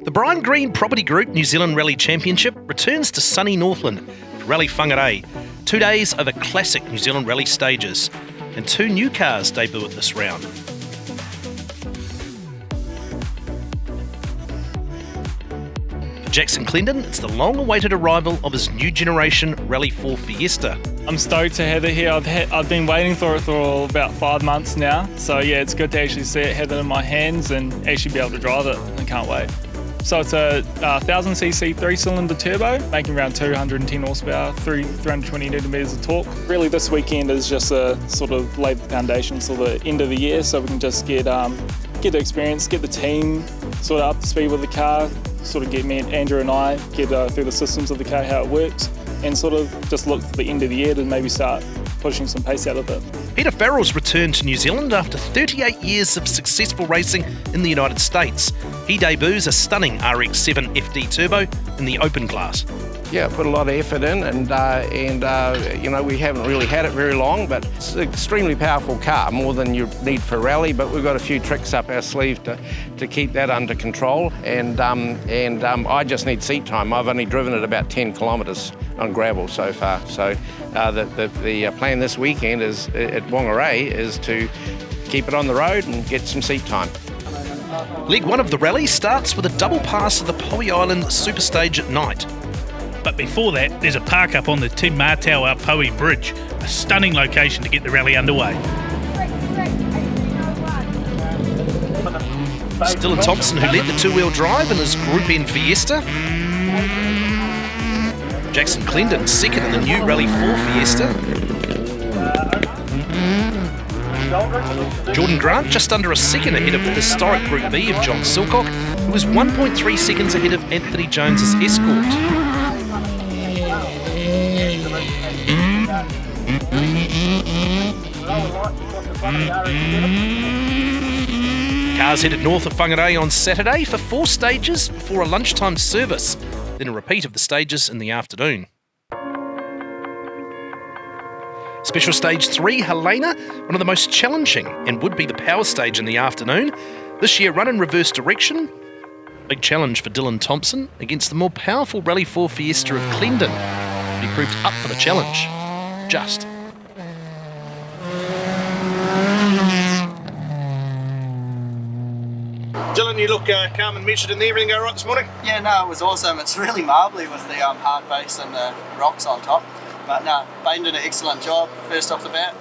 The Brian Green Property Group New Zealand Rally Championship returns to sunny Northland to Rally Whangarei. 2 days of the classic New Zealand rally stages, and 2 new cars debut at this round. For Jackson Clendon, it's the long-awaited arrival of his new generation Rally 4 Fiesta. I'm stoked to have it here. I've been waiting for it for about 5 months now, so yeah, it's good to actually see it, have it in my hands and actually be able to drive it. I can't wait. So it's a 1000cc 3-cylinder turbo, making around 210 horsepower, 320 newton meters of torque. Really this weekend is just a sort of lay the foundation for the end of the year, so we can just get the experience, get the team sort of up to speed with the car, sort of get me and Andrew and I get through the systems of the car, how it works, and sort of just look for the end of the year to maybe start pushing some pace out of it. Peter Farrell's returned to New Zealand after 38 years of successful racing in the United States. He debuts a stunning RX-7 FD Turbo in the open class. Yeah, put a lot of effort in, and you know, we haven't really had it very long, but it's an extremely powerful car, more than you need for rally, but we've got a few tricks up our sleeve to keep that under control, and I just need seat time. I've only driven it about 10 kilometres on gravel so far, so the plan this weekend is at Whangarei is to keep it on the road and get some seat time. Leg 1 of the rally starts with a double pass of the Poe Island Superstage at night. But before that, there's a park up on the Te Mātaua Poe Bridge, a stunning location to get the rally underway. Dylan Thompson, who led the two-wheel drive in his Group N Fiesta. Jackson Clendon, second in the new Rally 4 Fiesta. Jordan Grant just under a second ahead of the historic Group B of John Silcock, who was 1.3 seconds ahead of Anthony Jones's Escort. Cars headed north of Whangarei on Saturday for 4 stages before a lunchtime service, then a repeat of the stages in the afternoon. Special Stage 3, Helena, one of the most challenging and would be the power stage in the afternoon. This year run in reverse direction. Big challenge for Dylan Thompson against the more powerful Rally 4 Fiesta of Clendon. He proved up for the challenge. Just. Dylan, you look calm and measured in there. Everything go right this morning? Yeah, no, it was awesome. It's really marbly with the hard base and the rocks on top. But no, Bain did an excellent job first off the bat.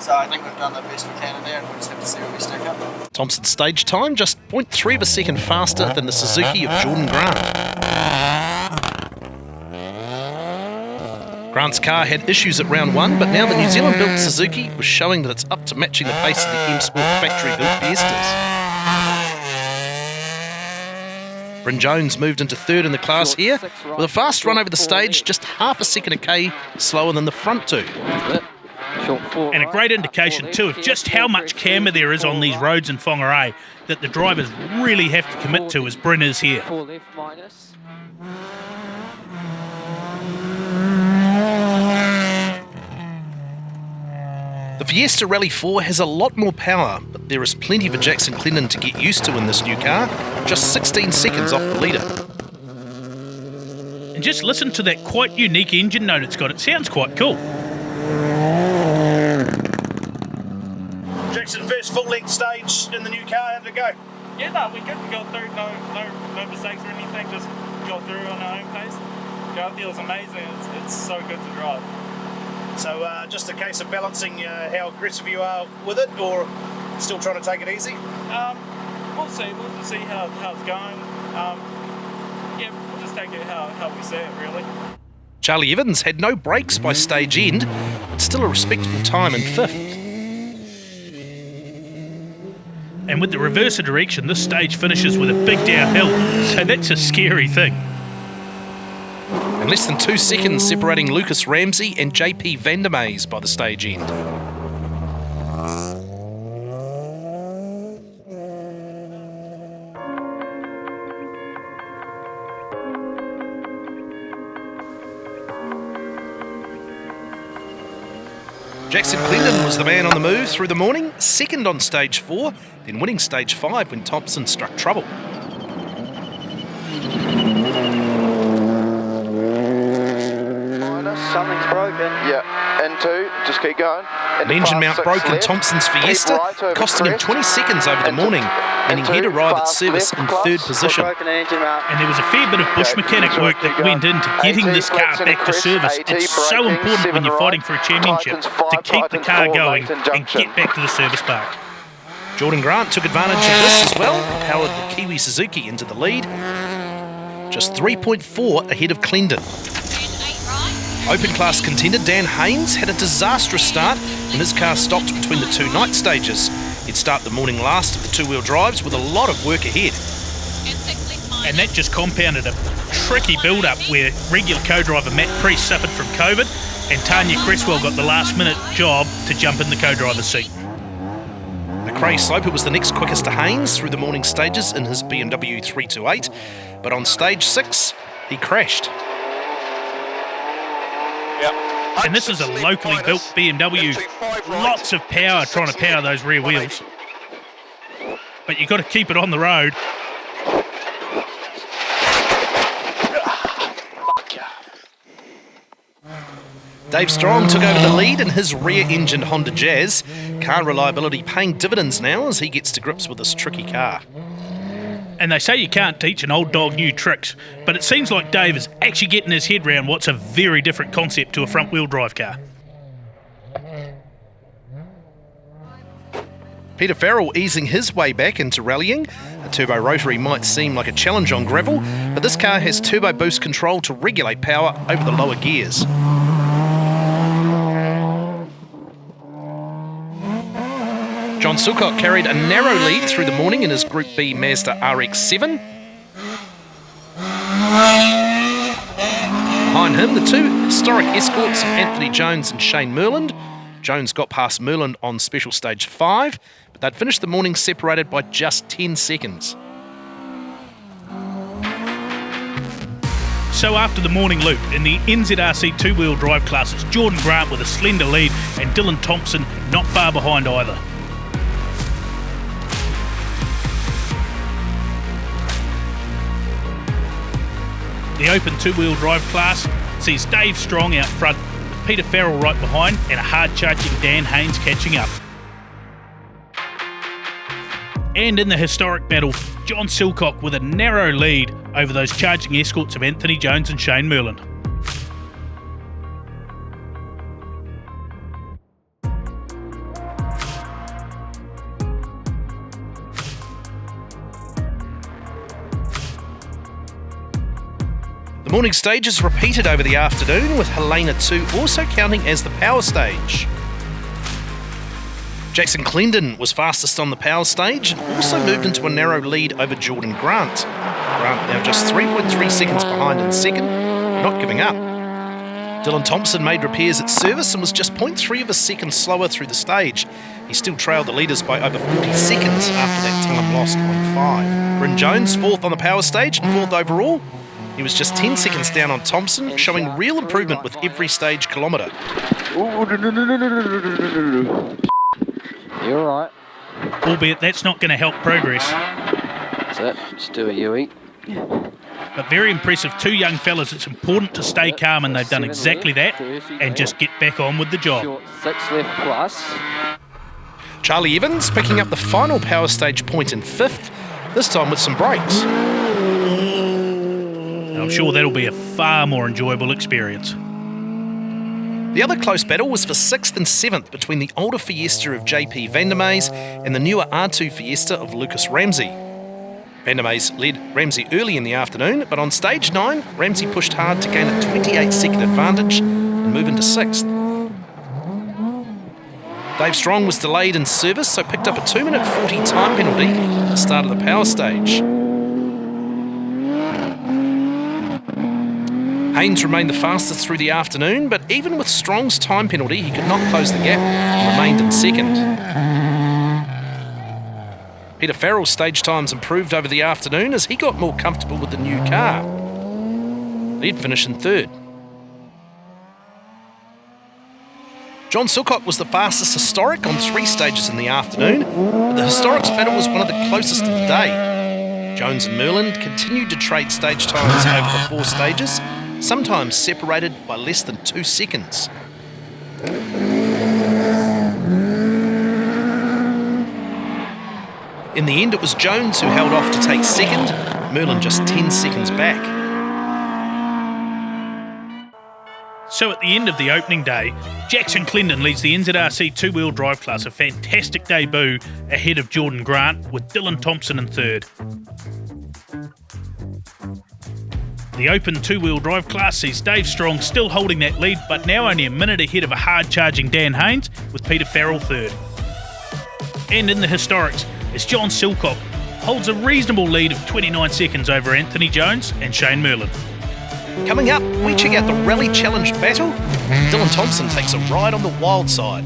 So I think we've done the best we can in there, and we'll just have to see where we stack up. Thompson's stage time just 0.3 of a second faster than the Suzuki of Jordan Grant. Grant's car had issues at round 1, but now the New Zealand-built Suzuki was showing that it's up to matching the pace of the M-Sport factory-built Fiestas. Bryn Jones moved into third in the class here, with a fast run over the stage, just half a second a K slower than the front two. And a great indication too of just how much camber there is on these roads in Whangarei that the drivers really have to commit to as Bryn is here. The Fiesta Rally 4 has a lot more power, but there is plenty for Jackson Clendon to get used to in this new car, just 16 seconds off the leader. And just listen to that quite unique engine note it's got. It sounds quite cool. Jackson, first full-length stage in the new car. How'd it go? Yeah, no, we got through, no mistakes or anything, just got through on our own pace. It feels amazing, it's so good to drive. So just a case of balancing how aggressive you are with it, or still trying to take it easy? We'll see. We'll just see how it's going. Yeah, we'll just take it how we see it, really. Charlie Evans had no brakes by stage end, but still a respectable time in 5th. And with the reverser direction, this stage finishes with a big downhill, so that's a scary thing. And less than 2 seconds separating Lucas Ramsey and JP Vandermeys by the stage end. Jackson Clendon was the man on the move through the morning, second on stage 4, then winning stage 5 when Thompson struck trouble. Yeah, N2, just keep going. An engine mount broke in Thompson's Fiesta, costing him 20 seconds over the morning, meaning he'd arrive at service in third position. And there was a fair bit of bush mechanic work that went into getting this car back to service. It's so important when you're fighting for a championship to keep the car going and get back to the service park. Jordan Grant took advantage of this as well, powered the Kiwi Suzuki into the lead, just 3.4 ahead of Clendon. Open class contender Dan Haynes had a disastrous start when his car stopped between the two night stages. He'd start the morning last of the two-wheel drives with a lot of work ahead. And that just compounded a tricky build-up where regular co-driver Matt Priest suffered from COVID and Tanya Cresswell got the last-minute job to jump in the co-driver's seat. McRae Sloper was the next quickest to Haynes through the morning stages in his BMW 328, but on stage 6, he crashed. And this is a locally built BMW. Lots of power trying to power those rear wheels. But you've got to keep it on the road. Dave Strong took over the lead in his rear-engined Honda Jazz. Car reliability paying dividends now as he gets to grips with this tricky car. And they say you can't teach an old dog new tricks, but it seems like Dave is actually getting his head around what's a very different concept to a front-wheel drive car. Peter Farrell easing his way back into rallying. A turbo rotary might seem like a challenge on gravel, but this car has turbo boost control to regulate power over the lower gears. John Silcock carried a narrow lead through the morning in his Group B Mazda RX-7. Behind him, the two historic escorts of Anthony Jones and Shane Merland. Jones got past Merland on special stage 5, but they'd finished the morning separated by just 10 seconds. So after the morning loop, in the NZRC two-wheel drive class, it's Jordan Grant with a slender lead and Dylan Thompson not far behind either. The open two-wheel drive class sees Dave Strong out front, with Peter Farrell right behind, and a hard-charging Dan Haynes catching up. And in the historic battle, John Silcock with a narrow lead over those charging escorts of Anthony Jones and Shane Merland. The morning stages repeated over the afternoon, with Helena 2 also counting as the power stage. Jackson Clendon was fastest on the power stage and also moved into a narrow lead over Jordan Grant. Grant now just 3.3 seconds behind in second, not giving up. Dylan Thompson made repairs at service and was just 0.3 of a second slower through the stage. He still trailed the leaders by over 40 seconds after that time lost on 5. Bryn Jones, 4th on the power stage and 4th overall. He was just 10 seconds down on Thompson, showing real improvement with every stage kilometre. You're right. Albeit that's not going to help progress. That's it. Just do a UE. But very impressive. Two young fellas. It's important to stay calm, and they've done exactly that and just get back on with the job. 6 left plus. Charlie Evans picking up the final power stage point in 5th, this time with some brakes. I'm sure that'll be a far more enjoyable experience. The other close battle was for 6th and 7th between the older Fiesta of JP Vandermeys and the newer R2 Fiesta of Lucas Ramsey. Vandermeys led Ramsey early in the afternoon, but on stage 9, Ramsey pushed hard to gain a 28-second advantage and move into 6th. Dave Strong was delayed in service, so picked up a 2-minute 40 time penalty at the start of the power stage. Haynes remained the fastest through the afternoon, but even with Strong's time penalty, he could not close the gap and remained in second. Peter Farrell's stage times improved over the afternoon as he got more comfortable with the new car. He'd finish in 3rd. John Silcock was the fastest historic on 3 stages in the afternoon, but the historics battle was one of the closest of the day. Jones and Merland continued to trade stage times over the 4 stages, sometimes separated by less than 2 seconds. In the end, it was Jones who held off to take second, Merlin just 10 seconds back. So at the end of the opening day, Jackson Clendon leads the NZRC two-wheel drive class, a fantastic debut ahead of Jordan Grant, with Dylan Thompson in third. The open two-wheel drive class sees Dave Strong still holding that lead, but now only a minute ahead of a hard-charging Dan Haynes, with Peter Farrell third. And in the historics, as John Silcock holds a reasonable lead of 29 seconds over Anthony Jones and Shane Merlin. Coming up, we check out the Rally Challenge battle. Dylan Thompson takes a ride on the wild side.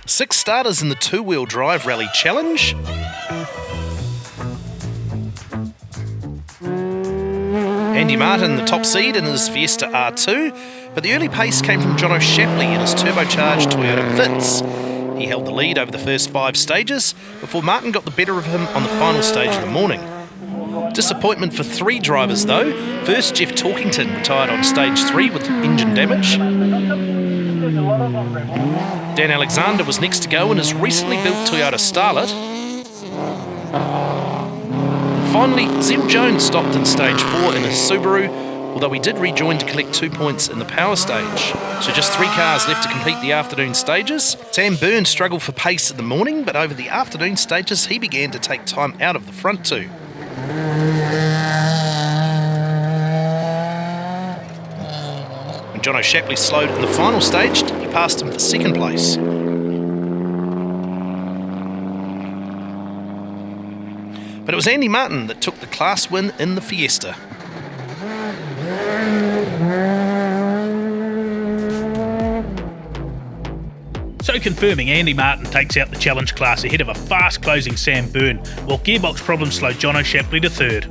Six starters in the two-wheel drive Rally Challenge. Andy Martin, the top seed in his Fiesta R2, but the early pace came from Jono Shapley in his turbocharged Toyota Vitz. He held the lead over the first 5 stages before Martin got the better of him on the final stage of the morning. Disappointment for 3 drivers though. First, Jeff Talkington retired on stage 3 with engine damage. Dan Alexander was next to go in his recently built Toyota Starlet. Finally, Zell Jones stopped in stage 4 in his Subaru, although he did rejoin to collect 2 points in the power stage. So just 3 cars left to complete the afternoon stages. Sam Byrne struggled for pace in the morning, but over the afternoon stages he began to take time out of the front 2. When Jono Shapley slowed in the final stage, he passed him for second place. But it was Andy Martin that took the class win in the Fiesta. So confirming Andy Martin takes out the challenge class ahead of a fast-closing Sam Byrne, while gearbox problems slowed Jono Shapley to third.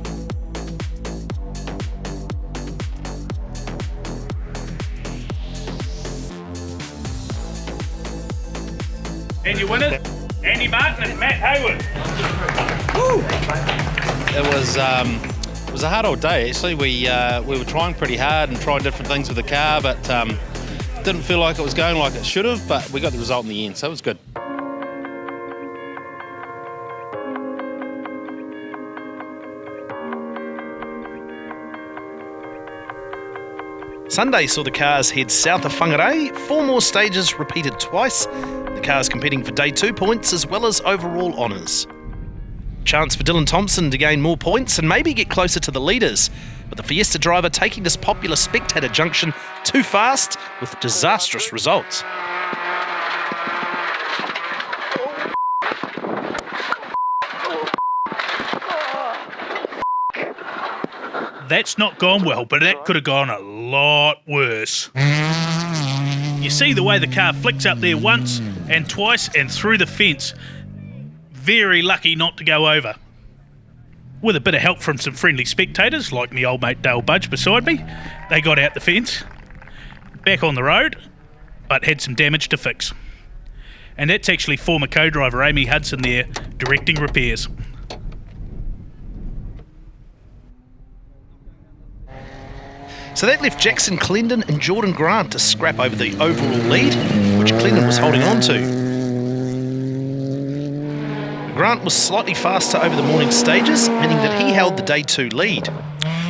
And your winners, Andy Martin and Matt Hayward. It was a hard old day actually. We were trying pretty hard and trying different things with the car, but didn't feel like it was going like it should have, but we got the result in the end, so it was good. Sunday saw the cars head south of Whangarei. 4 more stages repeated twice. The cars competing for day 2 points as well as overall honours. Chance for Dylan Thompson to gain more points and maybe get closer to the leaders, but the Fiesta driver taking this popular spectator junction too fast with disastrous results. That's not gone well, but that could have gone a lot worse. You see the way the car flicks up there once and twice and through the fence. Very lucky not to go over. With a bit of help from some friendly spectators, like me old mate Dale Budge beside me, they got out the fence, back on the road, but had some damage to fix. And that's actually former co-driver Amy Hudson there, directing repairs. So that left Jackson Clendon and Jordan Grant to scrap over the overall lead, which Clendon was holding on to. Grant was slightly faster over the morning stages, meaning that he held the day 2 lead.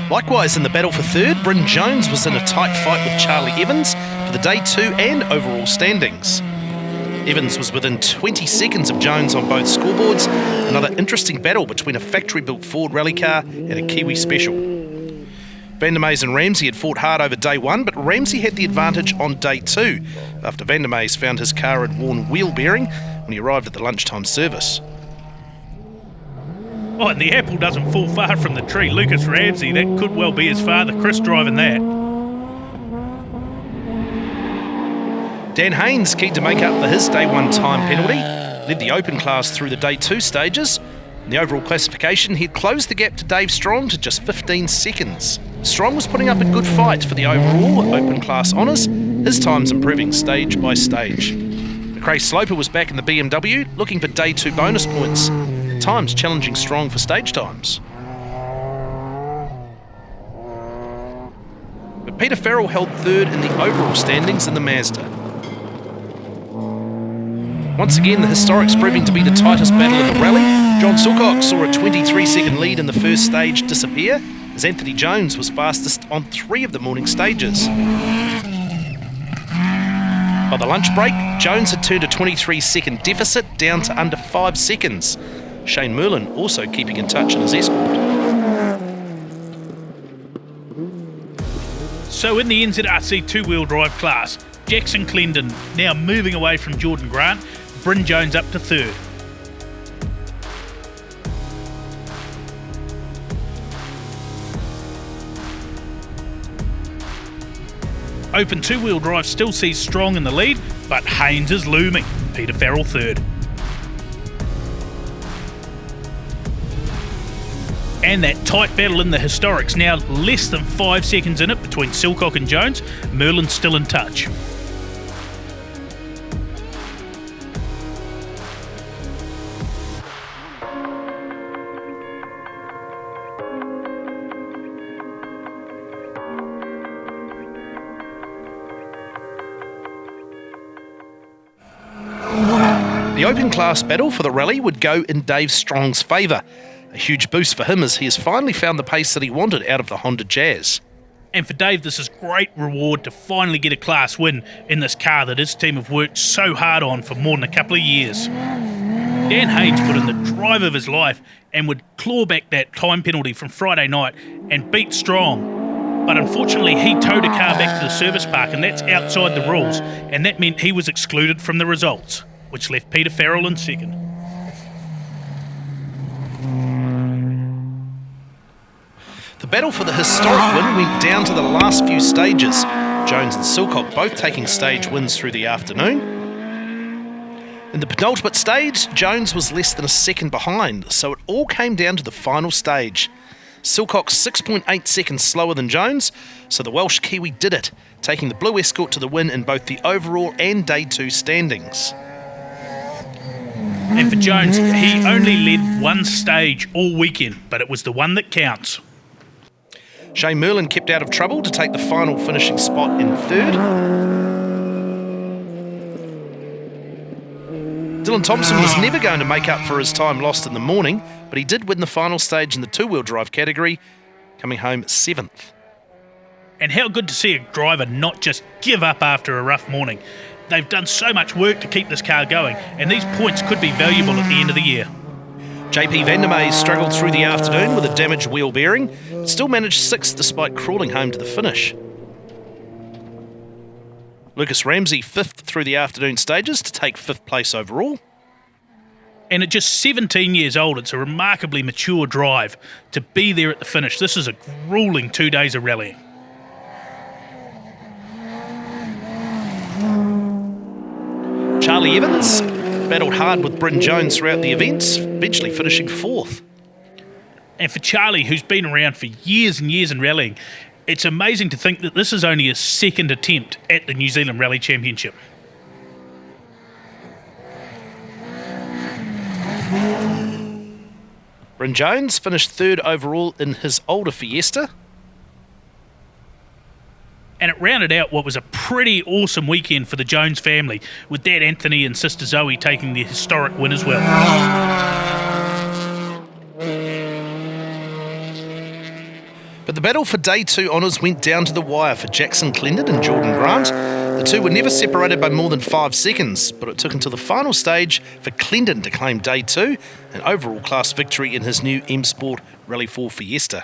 Likewise, in the battle for third, Bryn Jones was in a tight fight with Charlie Evans for the day 2 and overall standings. Evans was within 20 seconds of Jones on both scoreboards, another interesting battle between a factory-built Ford rally car and a Kiwi special. Van der Meijs and Ramsey had fought hard over day 1, but Ramsey had the advantage on day 2, after Van der Meijs found his car had worn wheel bearing when he arrived at the lunchtime service. Oh, and the apple doesn't fall far from the tree. Lucas Ramsey, that could well be his father, Chris, driving that. Dan Haynes, keen to make up for his day 1 time penalty, led the open class through the day 2 stages. In the overall classification, he'd closed the gap to Dave Strong to just 15 seconds. Strong was putting up a good fight for the overall open class honours, his times improving stage by stage. McRae Sloper was back in the BMW, looking for day 2 bonus points, times challenging Strong for stage times. But Peter Farrell held third in the overall standings in the Mazda. Once again, the historics proving to be the tightest battle of the rally. John Silcock saw a 23-second lead in the first stage disappear, as Anthony Jones was fastest on 3 of the morning stages. By the lunch break, Jones had turned a 23-second deficit down to under 5 seconds. Shane Merlin also keeping in touch in his escort. So in the NZRC two-wheel drive class, Jackson Clendon now moving away from Jordan Grant, Bryn Jones up to third. Open two-wheel drive still sees Strong in the lead, but Haynes is looming, Peter Farrell third. And that tight battle in the historics, now less than 5 seconds in it between Silcock and Jones. Merlin's still in touch. The open class battle for the rally would go in Dave Strong's favour. A huge boost for him as he has finally found the pace that he wanted out of the Honda Jazz. And for Dave, this is great reward to finally get a class win in this car that his team have worked so hard on for more than a couple of years. Dan Haynes put in the drive of his life and would claw back that time penalty from Friday night and beat Strong. But unfortunately, he towed a car back to the service park, and that's outside the rules, and that meant he was excluded from the results, which left Peter Farrell in second. The battle for the historic win went down to the last few stages, Jones and Silcock both taking stage wins through the afternoon. In the penultimate stage, Jones was less than a second behind, so it all came down to the final stage. Silcock 6.8 seconds slower than Jones, so the Welsh Kiwi did it, taking the Blue Escort to the win in both the overall and Day 2 standings. And for Jones, he only led one stage all weekend, but it was the one that counts. Shane Merlin kept out of trouble to take the final finishing spot in third. Dylan Thompson was never going to make up for his time lost in the morning, but he did win the final stage in the two-wheel drive category, coming home 7th. And how good to see a driver not just give up after a rough morning. They've done so much work to keep this car going, and these points could be valuable at the end of the year. JP Vandermeer struggled through the afternoon with a damaged wheel bearing, still managed 6th despite crawling home to the finish. Lucas Ramsey 5th through the afternoon stages to take 5th place overall. And at just 17 years old, it's a remarkably mature drive to be there at the finish. This is a grueling 2 days of rallying. Charlie Evans battled hard with Bryn Jones throughout the events, eventually finishing 4th. And for Charlie, who's been around for years and years in rallying, it's amazing to think that this is only his second attempt at the New Zealand Rally Championship. Bryn Jones finished 3rd overall in his older Fiesta. And it rounded out what was a pretty awesome weekend for the Jones family, with Dad Anthony and Sister Zoe taking the historic win as well. But the battle for Day 2 honours went down to the wire for Jackson Clendon and Jordan Grant. The two were never separated by more than 5 seconds, but it took until the final stage for Clendon to claim Day 2, an overall class victory in his new M Sport Rally 4 Fiesta.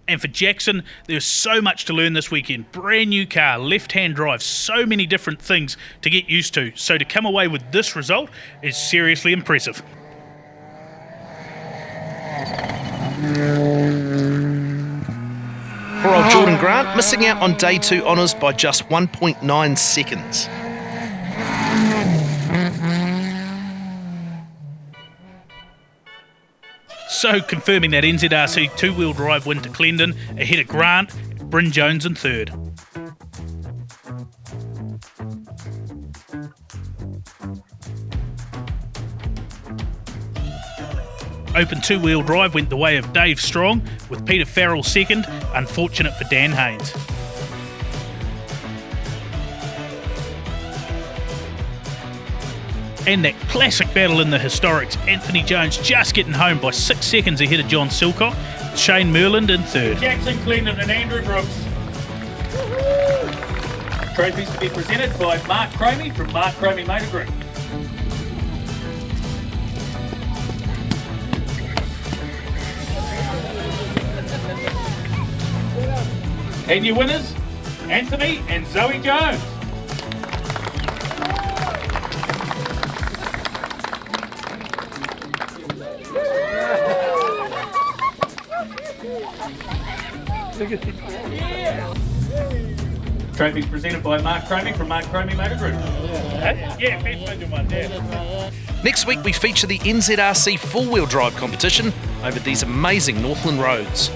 And for Jackson, there's so much to learn this weekend. Brand new car, left-hand drive, so many different things to get used to. So to come away with this result is seriously impressive. Poor old Jordan Grant missing out on Day 2 honours by just 1.9 seconds. So confirming that NZRC two-wheel drive win to Clendon ahead of Grant, Bryn Jones in third. Open two-wheel drive went the way of Dave Strong, with Peter Farrell second, unfortunate for Dan Haynes. And that classic battle in the historics, Anthony Jones just getting home by 6 seconds ahead of John Silcock, Shane Merland in third. Jackson Clendon and Andrew Brooks. Trophies to be presented by Mark Cromie from Mark Cromie Motor Group. And your winners, Anthony and Zoe Jones. Trophies presented by Mark Cromie from Mark Cromie Motor Group. Yeah, best major one, yeah. Next week we feature the NZRC four-wheel drive competition over these amazing Northland roads.